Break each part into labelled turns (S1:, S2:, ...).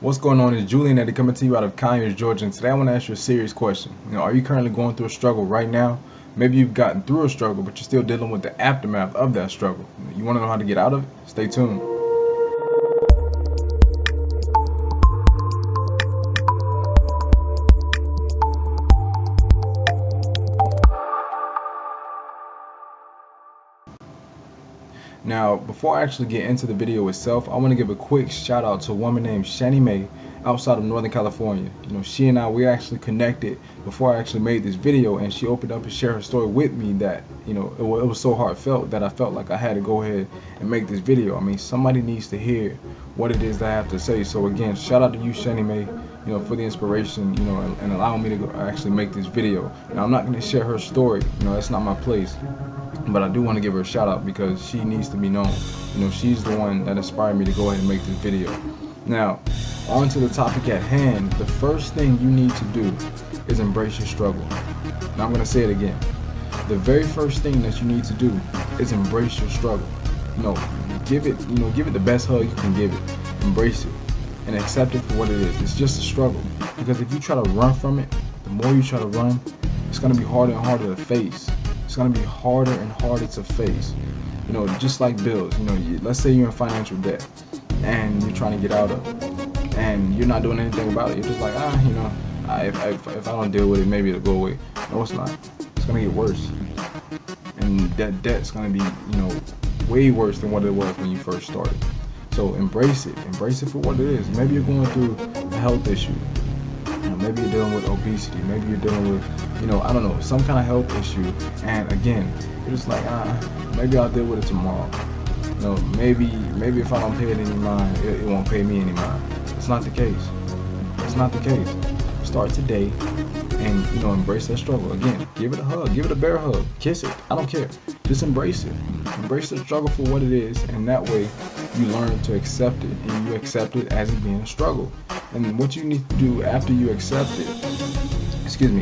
S1: What's going on? It's Julian.eddie coming to you out of Conyers, Georgia, and today I want to ask you a serious question. Are you currently going through a struggle right now? Maybe you've gotten through a struggle, but you're still dealing with the aftermath of that struggle. You want to know how to get out of it? Stay tuned. Now, before I actually get into the video itself, I want to give a quick shout out to a woman named Shani Mae outside of Northern California. She and we actually connected before I actually made this video, and she opened up and shared her story with me that, it was so heartfelt that I felt like I had to go ahead and make this video. I mean, somebody needs to hear what it is that I have to say. So again, shout out to you, Shani Mae, for the inspiration, and allowing me to go actually make this video. Now, I'm not going to share her story, that's not my place. But I do want to give her a shout out because she needs to be known. She's the one that inspired me to go ahead and make this video. Now, on to the topic at hand. The first thing you need to do is embrace your struggle. Now, I'm going to say it again. The very first thing that you need to do is embrace your struggle. Give it the best hug you can give it. Embrace it and accept it for what it is. It's just a struggle. Because if you try to run from it, the more you try to run, it's going to be harder and harder to face. It's going to be harder and harder to face. Just like bills. Let's say you're in financial debt and you're trying to get out of it, and you're not doing anything about it. You're just like, if I don't deal with it, maybe it'll go away. No, it's not. It's going to get worse, and that debt's going to be, way worse than what it was when you first started. So embrace it. Embrace it for what it is. Maybe you're going through a health issue. Maybe you're dealing with obesity. Maybe you're dealing with, I don't know, some kind of health issue. And again, you're just like, maybe I'll deal with it tomorrow. Maybe if I don't pay it any mind, it won't pay me any mind. It's not the case. It's not the case. Start today and, embrace that struggle. Again, give it a hug. Give it a bear hug. Kiss it. I don't care. Just embrace it. Embrace the struggle for what it is. And that way you learn to accept it. And you accept it as it being a struggle. And what you need to do after you accept it,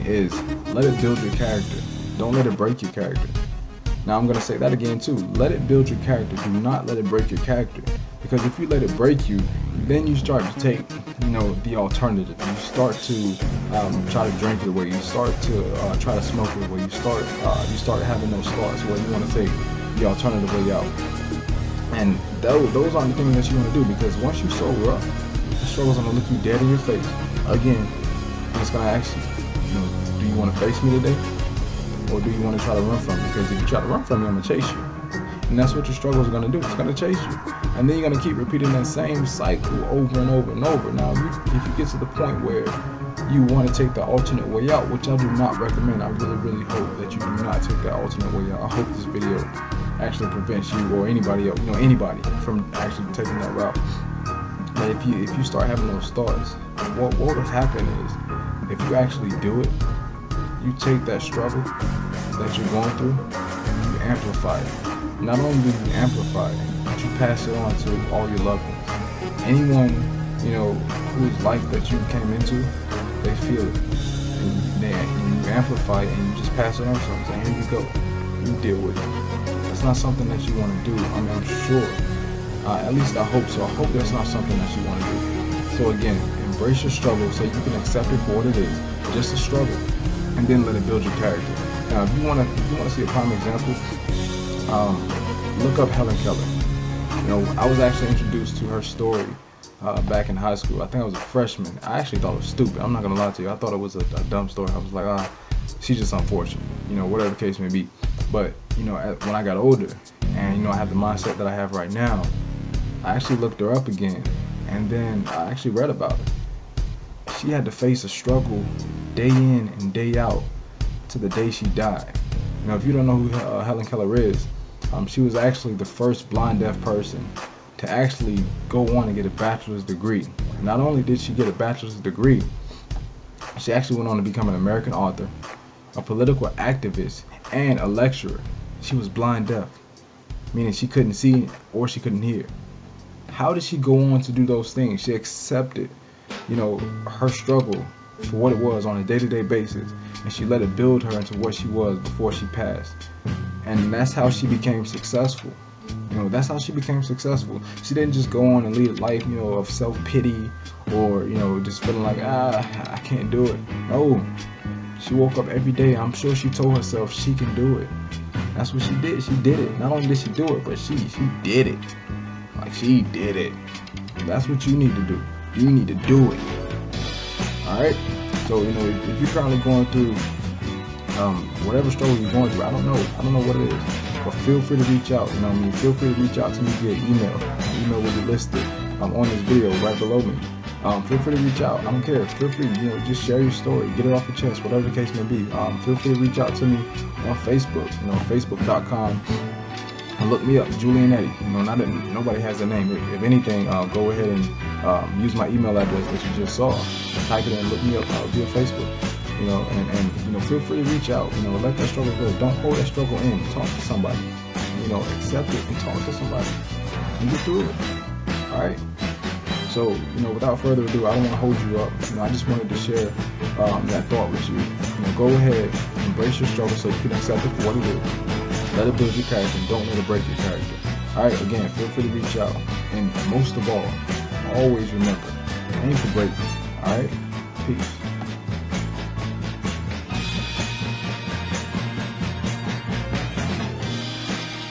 S1: is let it build your character. Don't let it break your character. Now, I'm going to say that again too. Let it build your character. Do not let it break your character. Because if you let it break you, then you start to take, the alternative. You start to try to drink it away. You start to try to smoke it away. You start having those thoughts where you want to take the alternative way out. And those aren't the things that you want to do, because once you sober up, the struggle's going to look you dead in your face. Again, it's going to ask you, do you want to face me today? Or do you want to try to run from me? Because if you try to run from me, I'm going to chase you. And that's what your struggle is going to do. It's going to chase you. And then you're going to keep repeating that same cycle over and over and over. Now, if you get to the point where you want to take the alternate way out, which I do not recommend, I really, really hope that you do not take that alternate way out. I hope this video actually prevents you or anybody else, anybody from actually taking that route. But if you start having those thoughts, what will happen is, if you actually do it, you take that struggle that you're going through, you amplify it. Not only do you amplify it, but you pass it on to all your loved ones. Anyone, whose life that you came into, they feel it. And you amplify it and you just pass it on to them, saying, here you go, you deal with it. That's not something that you want to do. I mean, I'm sure. At least I hope so. I hope that's not something that you want to do. So again, embrace your struggle so you can accept it for what it is, just a struggle, and then let it build your character. Now, if you want to see a prime example, look up Helen Keller. I was actually introduced to her story back in high school. I think I was a freshman. I actually thought it was stupid. I'm not gonna lie to you. I thought it was a dumb story. I was like, she's just unfortunate. Whatever the case may be. But when I got older, and I have the mindset that I have right now, I actually looked her up again, and then I actually read about her. She had to face a struggle day in and day out to the day she died. If you don't know who Helen Keller is, she was actually the first blind deaf person to actually go on and get a bachelor's degree. Not only did she get a bachelor's degree, she actually went on to become an American author, a political activist, and a lecturer. She was blind deaf, meaning she couldn't see or she couldn't hear. How did she go on to do those things? She accepted, her struggle for what it was on a day-to-day basis, and she let it build her into what she was before she passed. And that's how she became successful. That's how she became successful. She didn't just go on and lead a life, of self-pity or just feeling like I can't do it. No, she woke up every day. I'm sure she told herself she can do it. That's what she did. She did it. Not only did she do it, but she did it. Like, she did it. That's what you need to do. You need to do it. All right. So if you're currently going through whatever struggle you're going through, I don't know what it is, but feel free to reach out. Feel free to reach out to me via email. My email will be listed on this video right below me. Feel free to reach out. I don't care. Feel free, just share your story, get it off your chest, whatever the case may be. Feel free to reach out to me on Facebook, facebook.com, and look me up, julian.eddie. Nobody has the name. If anything, go ahead and use my email address that you just saw. Type it in, look me up via Facebook. And feel free to reach out. Let that struggle go. Don't hold that struggle in. Talk to somebody. Accept it and talk to somebody and get through it. All right. So, without further ado, I don't want to hold you up. I just wanted to share that thought with you. Go ahead, embrace your struggle so you can accept it for what it is. Let it build your character, and don't let it break your character. All right, again, feel free to reach out. And most of all, always remember, aim for greatness. All right, peace.